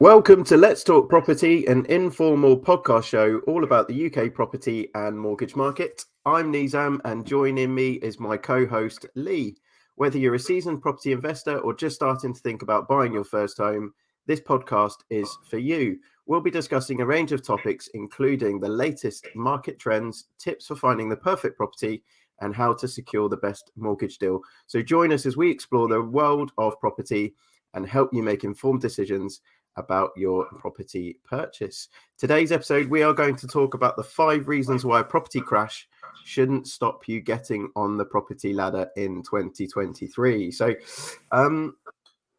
Welcome to Let's Talk Property, an informal podcast show all about the UK property and mortgage market. I'm Nizam, and joining me is my co-host Lee. Whether you're a seasoned property investor or just starting to think about buying your first home, this podcast is for you. We'll be discussing a range of topics, including the latest market trends, tips for finding the perfect property, and how to secure the best mortgage deal. So join us as we explore the world of property and help you make informed decisions about your property purchase. Today's episode, we are going to talk about the 5 reasons why a property crash shouldn't stop you getting on the property ladder in 2023. So,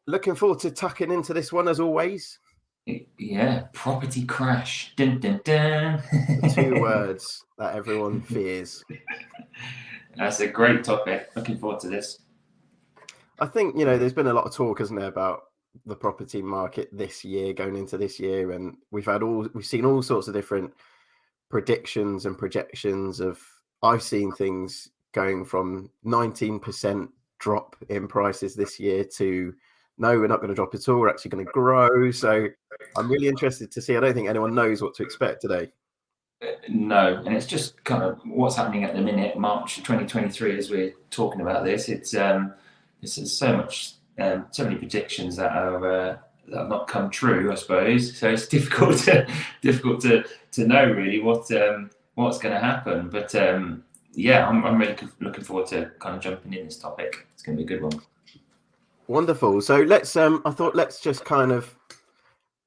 looking forward to tucking into this one as always. Yeah, property crash. Dun, dun, dun. The 2 words that everyone fears. That's a great topic. Looking forward to this. I think, there's been a lot of talk, isn't there, about the property market this year, going into this year, and we've seen all sorts of different predictions and projections of. I've seen things going from 19% drop in prices this year to no, we're not going to drop at all, we're actually going to grow. So I'm really interested to see. I don't think anyone knows what to expect today. No, and it's just kind of what's happening at the minute, March 2023, as we're talking about this. It's so much. So many predictions that have not come true, I suppose. So it's difficult to know really what's going to happen. But yeah, I'm really looking forward to kind of jumping in this topic. It's going to be a good one. Wonderful. So let's let's just kind of,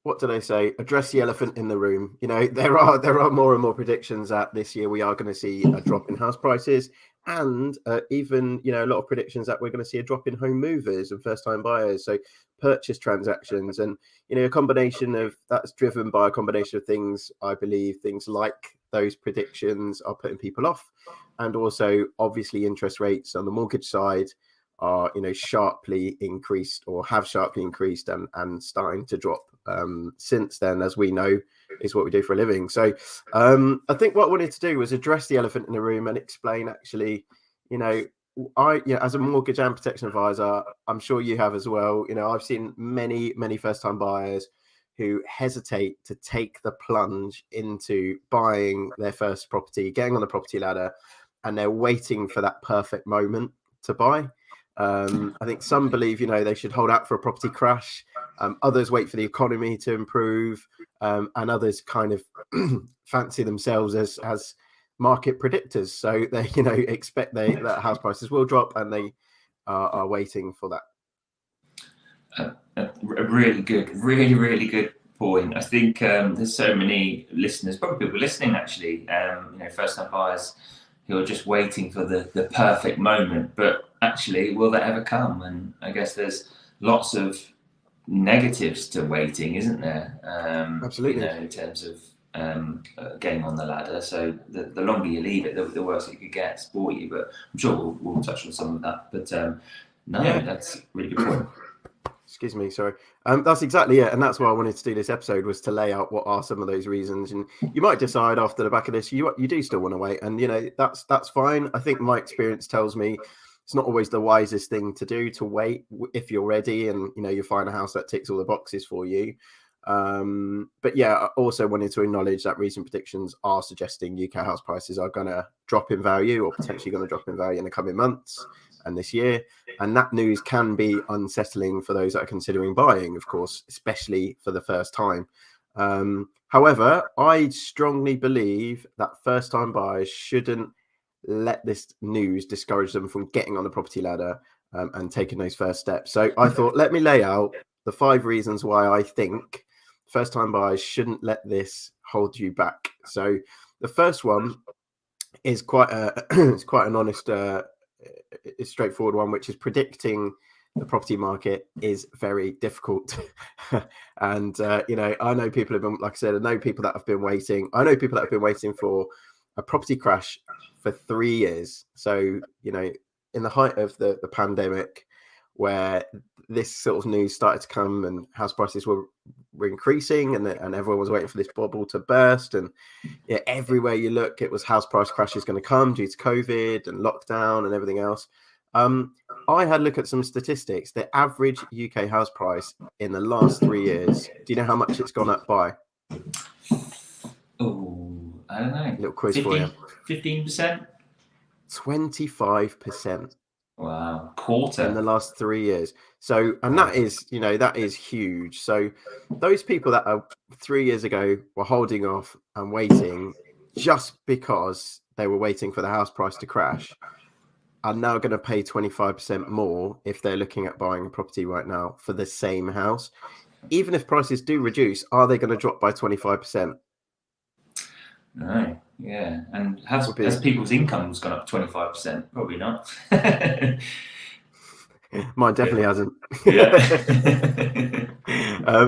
what did I say? Address the elephant in the room. There are more and more predictions that this year we are going to see a drop in house prices, and even a lot of predictions that we're going to see a drop in home movers and first-time buyers. So purchase transactions, and a combination of that's driven by a combination of things. I believe things like those predictions are putting people off, and also obviously interest rates on the mortgage side are sharply increased or have sharply increased and starting to drop since then, as we know is what we do for a living. So I think what I wanted to do was address the elephant in the room and explain actually, as a mortgage and protection advisor, I'm sure you have as well. I've seen many first-time buyers who hesitate to take the plunge into buying their first property, getting on the property ladder, and they're waiting for that perfect moment to buy. I think some believe, they should hold out for a property crash. Others wait for the economy to improve, and others kind of fancy themselves as market predictors. So they, expect that house prices will drop, and they are waiting for that. A really good point. I think there's so many listeners, probably people listening actually, first-time buyers who are just waiting for the perfect moment, but actually, will that ever come? And I guess there's lots of negatives to waiting, isn't there? Absolutely. In terms of getting on the ladder. So the longer you leave it, the worse it could get for you. But I'm sure we'll touch on some of that. But that's a really good point. Excuse me, sorry. That's exactly it, and that's why I wanted to do this episode, was to lay out what are some of those reasons. And you might decide after the back of this you do still want to wait, and that's fine. I think my experience tells me it's not always the wisest thing to do to wait if you're ready and you find a house that ticks all the boxes for you. But yeah, I also wanted to acknowledge that recent predictions are suggesting UK house prices are going to drop in value, or potentially going to drop in value in the coming months and this year. And that news can be unsettling for those that are considering buying, of course, especially for the first time. However, I strongly believe that first-time buyers shouldn't let this news discourage them from getting on the property ladder and taking those first steps. So I thought, let me lay out the 5 reasons why I think first-time buyers shouldn't let this hold you back. So the first one is quite an honest, straightforward one, which is predicting the property market is very difficult. And I know people have been, like I said, I know people that have been waiting. I know people that have been waiting for a property crash for 3 years. So in the height of the pandemic, where this sort of news started to come and house prices were increasing, and everyone was waiting for this bubble to burst, and everywhere you look, it was house price crashes going to come due to COVID and lockdown and everything else. I had a look at some statistics. The average UK house price in the last 3 years. Do you know how much it's gone up by? Oh, I don't know. Little quiz for you. 15%? 25%. Wow, quarter in the last 3 years. So, and that is, that is huge. So those people that are 3 years ago were holding off and waiting just because they were waiting for the house price to crash are now going to pay 25% more if they're looking at buying a property right now for the same house. Even if prices do reduce, are they going to drop by 25%? No, yeah. And has people's incomes gone up 25%? Probably not. Mine definitely hasn't. Yeah.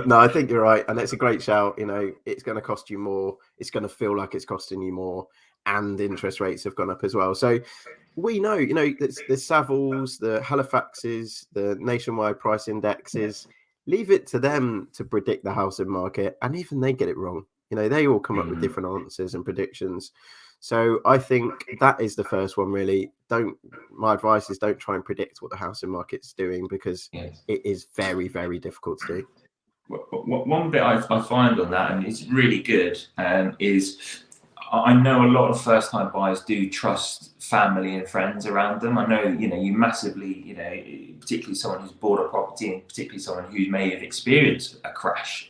No, I think you're right. And it's a great shout. It's going to cost you more. It's going to feel like it's costing you more. And interest rates have gone up as well. So we know, the Savills, the Halifaxes, the nationwide price indexes, leave it to them to predict the housing market. And even they get it wrong. They all come up with different answers and predictions. So I think that is the first one, really. My advice is don't try and predict what the housing market's doing, because it is very, very difficult to do. One bit I find on that, and it's really good, is I know a lot of first-time buyers do trust family and friends around them. I know, you massively, particularly someone who's bought a property, and particularly someone who may have experienced a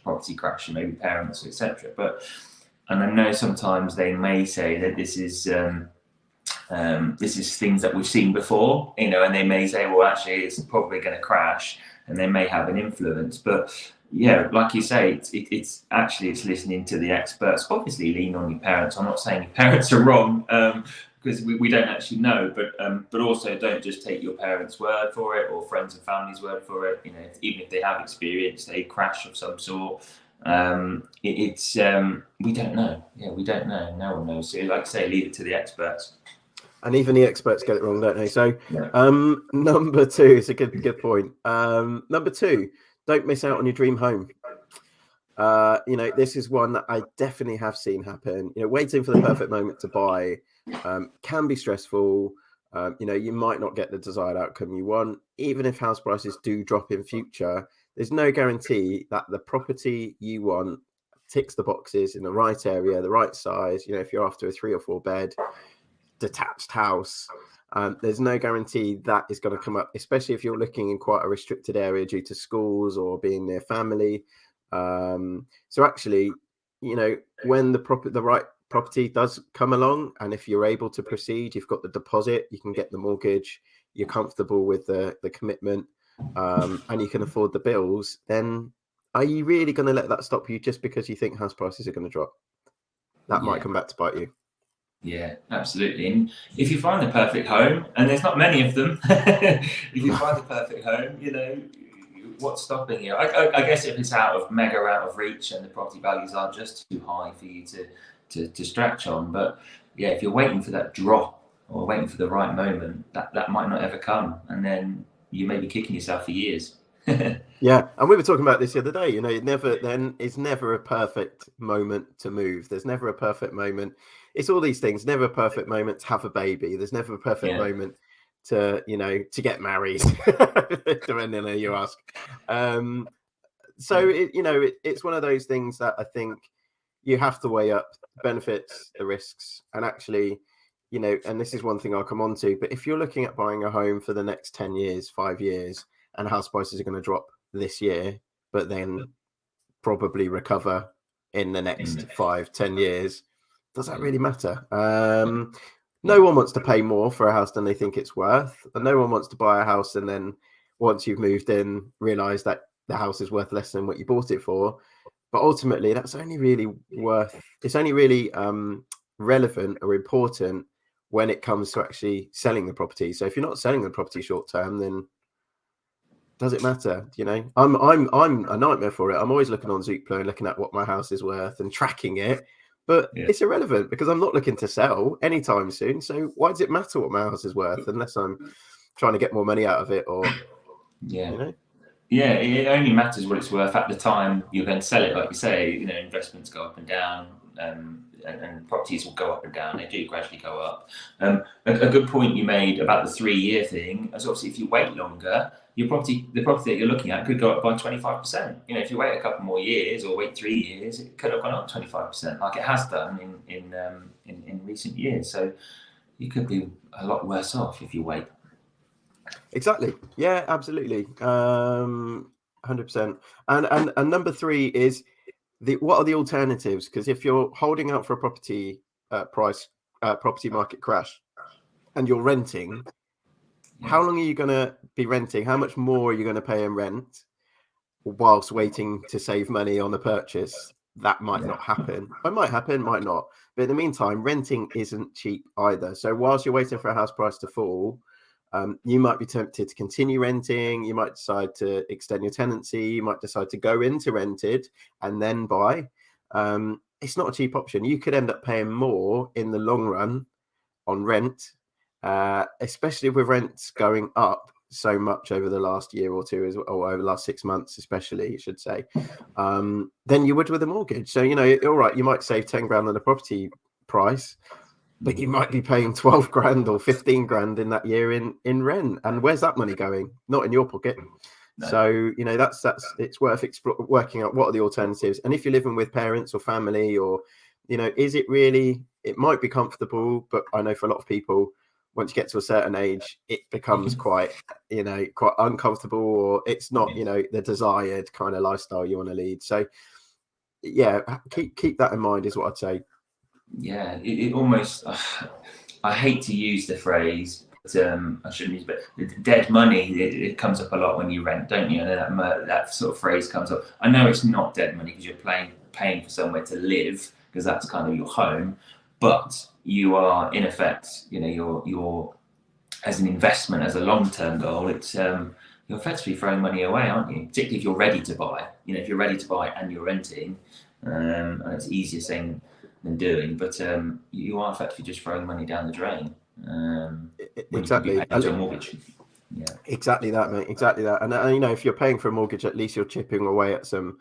property crash, maybe parents, etc. And I know sometimes they may say that this is things that we've seen before, and they may say, well, actually, it's probably going to crash, and they may have an influence. But yeah, like you say, it's listening to the experts. Obviously, lean on your parents. I'm not saying your parents are wrong, because we don't actually know. But also, don't just take your parents' word for it, or friends and family's word for it. Even if they have experienced a crash of some sort. We don't know. Yeah, we don't know. No one knows. So, like I say, leave it to the experts. And even the experts get it wrong, don't they? So, number two is a good point. Number two, don't miss out on your dream home. This is one that I definitely have seen happen. Waiting for the perfect moment to buy can be stressful. You might not get the desired outcome you want. Even if house prices do drop in future, there's no guarantee that the property you want ticks the boxes in the right area, the right size. If you're after a 3 or 4 bed detached house, there's no guarantee that is going to come up, especially if you're looking in quite a restricted area due to schools or being near family. So actually, when the right property does come along, and if you're able to proceed, you've got the deposit, you can get the mortgage, you're comfortable with the commitment, and you can afford the bills, then are you really going to let that stop you just because you think house prices are going to drop? That might come back to bite you. Yeah, absolutely. And if you find the perfect home, and there's not many of them, if you find the perfect home, what's stopping you? I guess if it's out of reach, and the property values are just too high for you to stretch on. But yeah, if you're waiting for that drop, or waiting for the right moment, that might not ever come, and then you may be kicking yourself for years. Yeah, and we were talking about this the other day. It's never a perfect moment to move. There's never a perfect moment. It's all these things. Never a perfect moment to have a baby. There's never a perfect moment to get married, depending on who you ask. So it's one of those things that I think you have to weigh up the benefits, the risks, and actually, and this is one thing I'll come on to. But if you're looking at buying a home for the next 10 years, 5 years, and house prices are going to drop this year, but then probably recover in the next 5-10 years, does that really matter? No one wants to pay more for a house than they think it's worth, and no one wants to buy a house and then once you've moved in realize that the house is worth less than what you bought it for. But ultimately, that's only really relevant or important when it comes to actually selling the property. So if you're not selling the property short term, then does it matter? I'm a nightmare for it. I'm always looking on Zoopla and looking at what my house is worth and tracking it, but it's irrelevant because I'm not looking to sell anytime soon. So why does it matter what my house is worth unless I'm trying to get more money out of it? Or it only matters what it's worth at the time you're going to sell it. Like you say, investments go up and down. and properties will go up and down. They do gradually go up. A good point you made about the 3-year thing is obviously if you wait longer, the property that you're looking at could go up by 25%. You know, if you wait a couple more years or wait 3 years, it could have gone up 25%, like it has done in recent years. So you could be a lot worse off if you wait. Exactly. Yeah, absolutely. 100%. And number 3 is what are the alternatives? Because if you're holding out for a property property market crash and you're renting, how long are you going to be renting? How much more are you going to pay in rent whilst waiting to save money on a purchase? That might not happen. It might happen, might not. But in the meantime, renting isn't cheap either. So whilst you're waiting for a house price to fall, you might be tempted to continue renting. You might decide to extend your tenancy. You might decide to go into rented and then buy. It's not a cheap option. You could end up paying more in the long run on rent, especially with rents going up so much over the last year or two, or over the last 6 months, especially, you should say, than you would with a mortgage. So, you know, all right, you might save 10 grand on the property price, but you might be paying 12 grand or 15 grand in that year in rent. And where's that money going? Not in your pocket. No. So, you know, it's worth working out what are the alternatives. And if you're living with parents or family, or, you know, is it really, it might be comfortable, but I know for a lot of people, once you get to a certain age, it becomes quite uncomfortable, or it's not, you know, the desired kind of lifestyle you want to lead. So yeah, keep that in mind is what I'd say. Yeah, it almost, I hate to use the phrase, but I shouldn't use it, but dead money, it comes up a lot when you rent, don't you? And that sort of phrase comes up. I know it's not dead money because you're paying for somewhere to live, because that's kind of your home, but you are in effect, you know, you're as an investment, as a long-term goal, it's you're effectively throwing money away, aren't you? Particularly if you're ready to buy. You know, if you're ready to buy and you're renting, and it's easier saying than doing, but you are effectively just throwing money down the drain. Exactly. Into a mortgage. Yeah. Exactly that, mate. Exactly that. And you know, if you're paying for a mortgage, at least you're chipping away at some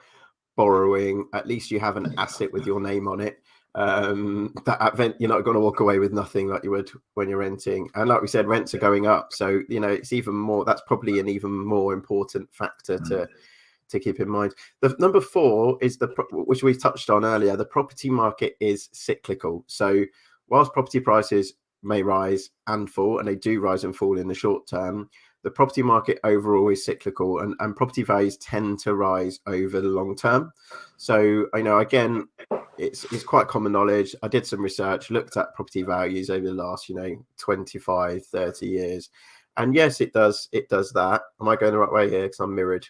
borrowing. At least you have an asset with your name on it. That you're not going to walk away with nothing like you would when you're renting. And like we said, rents are going up, so you know it's even more. That's probably an even more important factor to keep in mind. The number 4 is which we touched on earlier. The property market is cyclical. So whilst property prices may rise and fall, and they do rise and fall in the short term, the property market overall is cyclical, and property values tend to rise over the long term. So, you know, again, it's quite common knowledge. I did some research, looked at property values over the last, you know, 25, 30 years. And yes, it does that. Am I going the right way here? Because I'm mirrored.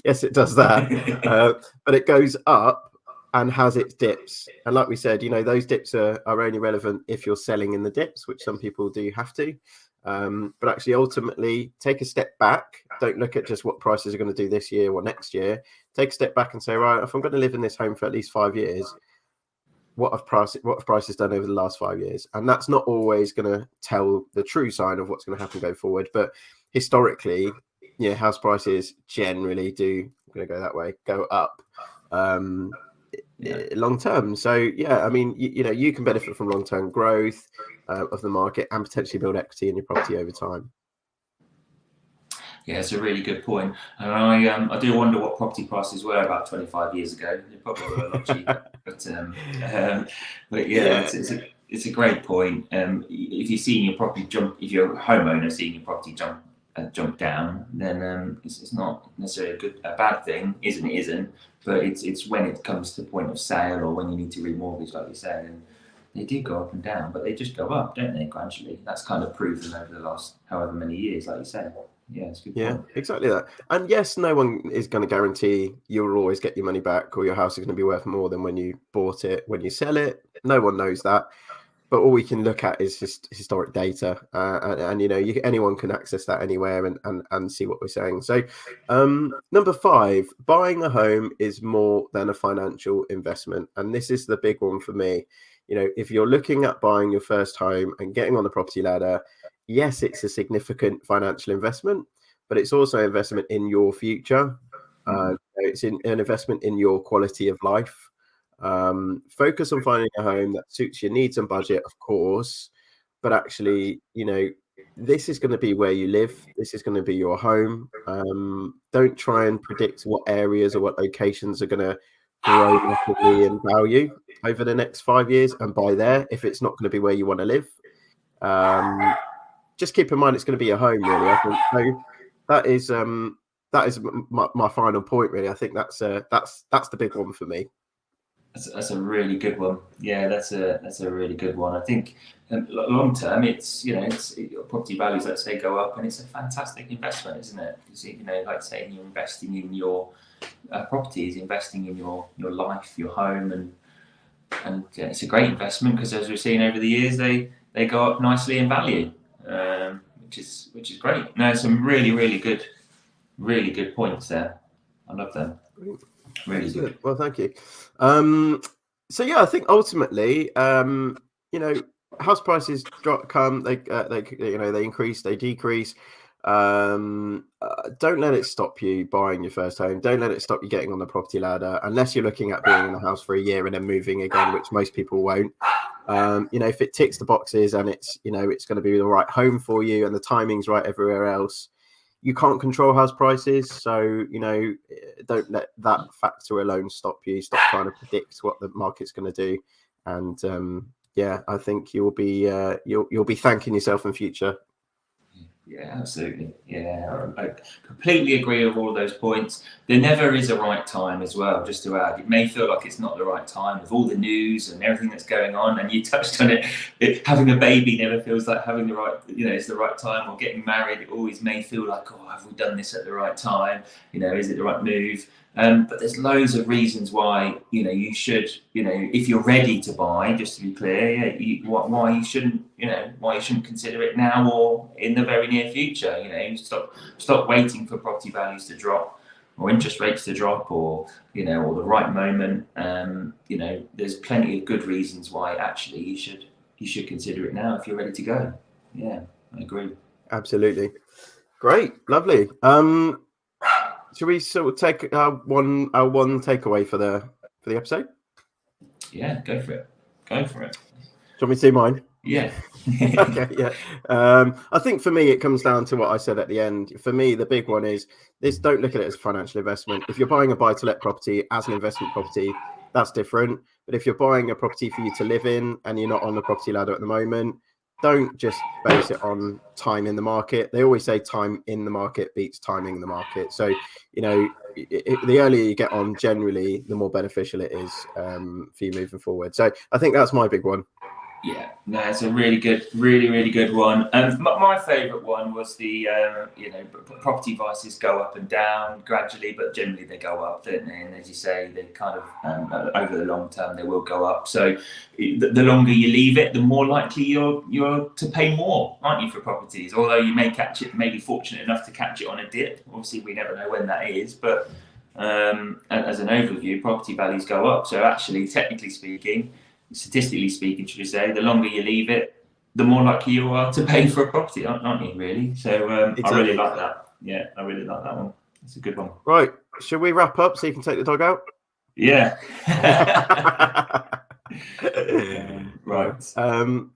Yes, it does that. But it goes up and has its dips. And like we said, you know, those dips are only relevant if you're selling in the dips, which some people do have to. But actually, ultimately, take a step back. Don't look at just what prices are going to do this year or next year. Take a step back and say, right, if I'm going to live in this home for at least 5 years, what have prices done over the last 5 years? And that's not always going to tell the true sign of what's going to happen going forward. But historically, yeah, house prices generally do, I'm going to go that way, go up long term. So yeah, I mean, you know, you can benefit from long term growth of the market and potentially build equity in your property over time. Yeah, it's a really good point. And I do wonder what property prices were about 25 years ago. They probably were a lot cheaper. But yeah. It's a great point. If you're seeing your property jump, if you're a homeowner seeing your property jump down, then it's not necessarily a bad thing. Isn't. But it's when it comes to the point of sale, or when you need to remortgage, like you said, and they do go up and down, but they just go up, don't they, gradually? That's kind of proven over the last however many years, like you said. Yeah, it's a good point. Exactly that. And yes, no one is going to guarantee you'll always get your money back, or your house is going to be worth more than when you bought it. When you sell it, no one knows that. But all we can look at is just historic data, and you know, anyone can access that anywhere and see what we're saying. So, number 5, buying a home is more than a financial investment, and this is the big one for me. You know, if you're looking at buying your first home and getting on the property ladder, yes, it's a significant financial investment, but it's also an investment in your future. It's an investment in your quality of life. Focus on finding a home that suits your needs and budget, of course, but actually, this is going to be where you live. This is going to be your home. Don't try and predict what areas or what locations are going to grow massively in value over the next 5 years and buy there if it's not going to be where you want to live. Just keep in mind it's going to be your home, really. I think so. That is my final point, really. I think that's the big one for me. That's a really good one. Yeah, that's a really good one. I think long term, it's property values, let's say, go up, and it's a fantastic investment, isn't it? Like saying you're investing in your properties, investing in your life, your home, and it's a great investment because, as we've seen over the years, they go up nicely in value, which is great. No, some really good points there. I love them. Really good. Well, thank you. So yeah, I think ultimately, house prices come, they increase, they decrease. Don't let it stop you buying your first home. Don't let it stop you getting on the property ladder, unless you're looking at being in a house for a year and then moving again, which most people won't. If it ticks the boxes and it's going to be the right home for you and the timing's right everywhere else, you can't control house prices, so don't let that factor alone stop you. Stop trying to predict what the market's going to do, and I think you'll be thanking yourself in future. Yeah, absolutely. Yeah, I completely agree with all of those points. There never is a right time as well, just to add. It may feel like it's not the right time with all the news and everything that's going on, and you touched on it. Having a baby never feels like having the right, it's the right time, or getting married. It always may feel like, oh, have we done this at the right time? Is it the right move? But there's loads of reasons why you should, if you're ready to buy, just to be clear, why you shouldn't consider it now or in the very near future. Stop waiting for property values to drop or interest rates to drop or the right moment. There's plenty of good reasons why actually you should consider it now if you're ready to go. Yeah, I agree. Absolutely. Great, lovely. Should we sort of take our one takeaway for the episode? Yeah, go for it. Do you want me to do mine? Yeah. Okay, yeah. I think for me, it comes down to what I said at the end. For me, the big one is this: don't look at it as a financial investment. If you're buying a buy-to-let property as an investment property, that's different. But if you're buying a property for you to live in and you're not on the property ladder at the moment, don't just base it on time in the market. They always say time in the market beats timing in the market. So, the earlier you get on, generally, the more beneficial it is for you moving forward. So I think that's my big one. Yeah, no, it's a really good one. My favourite one was the, property prices go up and down gradually, but generally they go up, don't they? And as you say, they kind of, over the long term, they will go up. So the longer you leave it, the more likely you're to pay more, aren't you, for properties? Although you may be fortunate enough to catch it on a dip. Obviously, we never know when that is, but as an overview, property values go up. So actually, technically speaking, statistically speaking, should we say, the longer you leave it, the more likely you are to pay for a property, aren't you, really? So exactly. I really like that. Yeah, I really like that one. It's a good one. Right. Should we wrap up so you can take the dog out? Yeah. Right. Over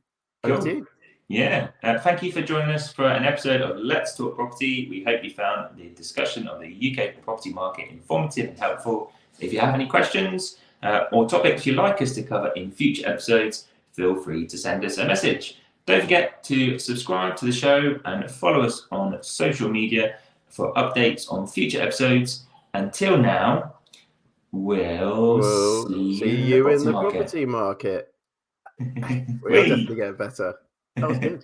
to you. Yeah. Thank you for joining us for an episode of Let's Talk Property. We hope you found the discussion of the UK property market informative and helpful. If you have any questions, or topics you'd like us to cover in future episodes, feel free to send us a message. Don't forget to subscribe to the show and follow us on social media for updates on future episodes. Until now, we'll see you in the property market. We are definitely getting better. That was good.